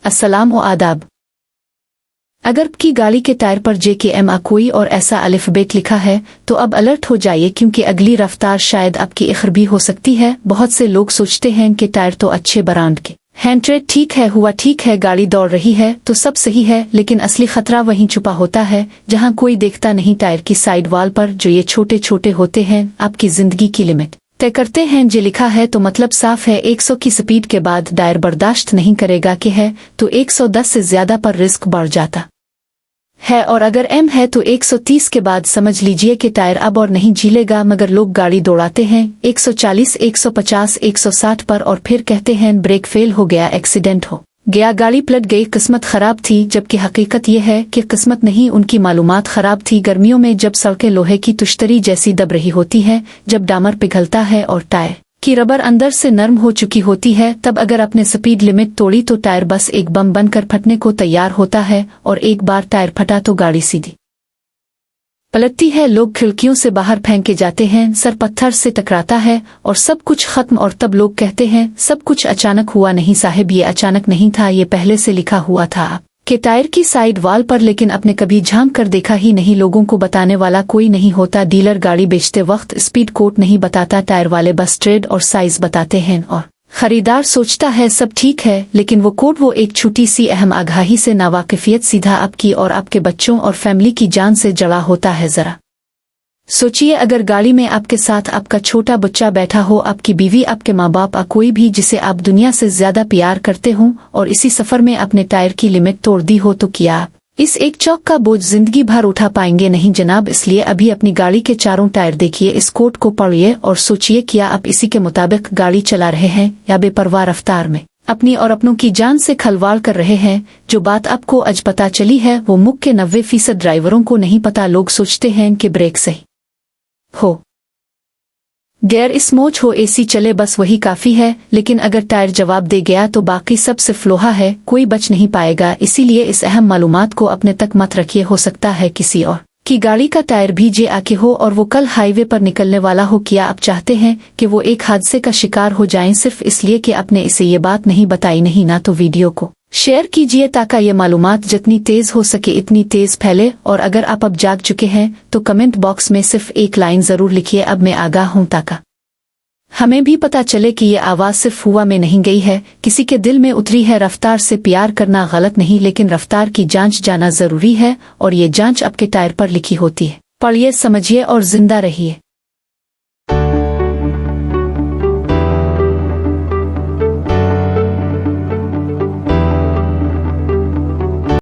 अस्सलाम व आदाब। अगर आपकी गाड़ी के टायर पर JKM कोई और ऐसा अलिफ़बेट लिखा है तो अब अलर्ट हो जाइए, क्योंकि अगली रफ्तार शायद आपकी इखरबी हो सकती है। बहुत से लोग सोचते हैं कि टायर तो अच्छे ब्रांड के हैं, ट्रेड ठीक है, हुआ ठीक है, गाड़ी दौड़ रही है तो सब सही है, लेकिन असली खतरा वहीं छुपा होता है जहां कोई देखता नहीं। टायर की साइड वॉल पर जो ये छोटे छोटे होते हैं आपकी जिंदगी की लिमिट तय करते हैं। जे लिखा है तो मतलब साफ है, 100 की स्पीड के बाद टायर बर्दाश्त नहीं करेगा कि है तो 110 से ज्यादा पर रिस्क बढ़ जाता है, और अगर M है तो 130 के बाद समझ लीजिए कि टायर अब और नहीं झीलेगा। मगर लोग गाड़ी दौड़ाते हैं 140, 150, 160 पर और फिर कहते हैं ब्रेक फेल हो गया, एक्सीडेंट हो गया, गाड़ी पलट गई, किस्मत खराब थी। जबकि हकीकत यह है कि किस्मत नहीं, उनकी मालूमात खराब थी। गर्मियों में जब सड़कें लोहे की तुश्तरी जैसी दब रही होती हैं, जब डामर पिघलता है और टायर की रबर अंदर से नरम हो चुकी होती है, तब अगर अपने स्पीड लिमिट तोड़ी तो टायर बस एक बम बनकर फटने को तैयार होता है। और एक बार टायर फटा तो गाड़ी सीधी पलटती है, लोग खिड़कियों से बाहर फेंके जाते हैं, सर पत्थर से टकराता है और सब कुछ खत्म। और तब लोग कहते हैं सब कुछ अचानक हुआ। नहीं साहिब, ये अचानक नहीं था, ये पहले से लिखा हुआ था कि टायर की साइड वॉल पर, लेकिन आपने कभी झांक कर देखा ही नहीं। लोगों को बताने वाला कोई नहीं होता। डीलर गाड़ी बेचते वक्त स्पीड कोड नहीं बताता, टायर वाले बस ट्रेड और साइज बताते हैं और खरीदार सोचता है सब ठीक है, लेकिन वो कोड, वो एक छोटी सी अहम आगाही से नावाकिफियत सीधा आपकी और आपके बच्चों और फैमिली की जान से जड़ा होता है। जरा सोचिए, अगर गाड़ी में आपके साथ आपका छोटा बच्चा बैठा हो, आपकी बीवी, आपके माँ बाप, कोई भी जिसे आप दुनिया से ज्यादा प्यार करते हो, और इसी सफर में अपने टायर की लिमिट तोड़ दी हो, तो क्या आप इस एक चौक का बोझ जिंदगी भर उठा पाएंगे? नहीं जनाब। इसलिए अभी अपनी गाड़ी के चारों टायर देखिए, इस कोड को पढ़िए और सोचिए क्या आप इसी के मुताबिक गाड़ी चला रहे हैं या बेपरवाह रफ्तार में अपनी और अपनों की जान से खलवाड़ कर रहे हैं। जो बात आपको आज पता चली है वो मुख्य 90% ड्राइवरों को नहीं पता। लोग सोचते हैं कि ब्रेक सही हो, गियर स्मूथ हो, AC चले, बस वही काफी है। लेकिन अगर टायर जवाब दे गया तो बाकी सब सिर्फ लोहा है, कोई बच नहीं पाएगा। इसीलिए इस अहम मालूमात को अपने तक मत रखिए। हो सकता है किसी और की गाड़ी का टायर भी जे आके हो और वो कल हाईवे पर निकलने वाला हो। क्या आप चाहते हैं कि वो एक हादसे का शिकार हो जाएं सिर्फ इसलिए कि आपने इसे ये बात नहीं बताई? नहीं ना। तो वीडियो को शेयर कीजिए ताकि ये मालूमात जितनी तेज हो सके इतनी तेज फैले। और अगर आप अब जाग चुके हैं तो कमेंट बॉक्स में सिर्फ एक लाइन जरूर लिखिए, अब मैं आगाह हूं, ताकि हमें भी पता चले कि ये आवाज सिर्फ हुआ में नहीं गई है, किसी के दिल में उतरी है। रफ्तार से प्यार करना गलत नहीं, लेकिन रफ्तार की जांच जाना जरूरी है, और ये जांच आपके टायर पर लिखी होती है। पढ़िए, समझिए और जिंदा रहिए।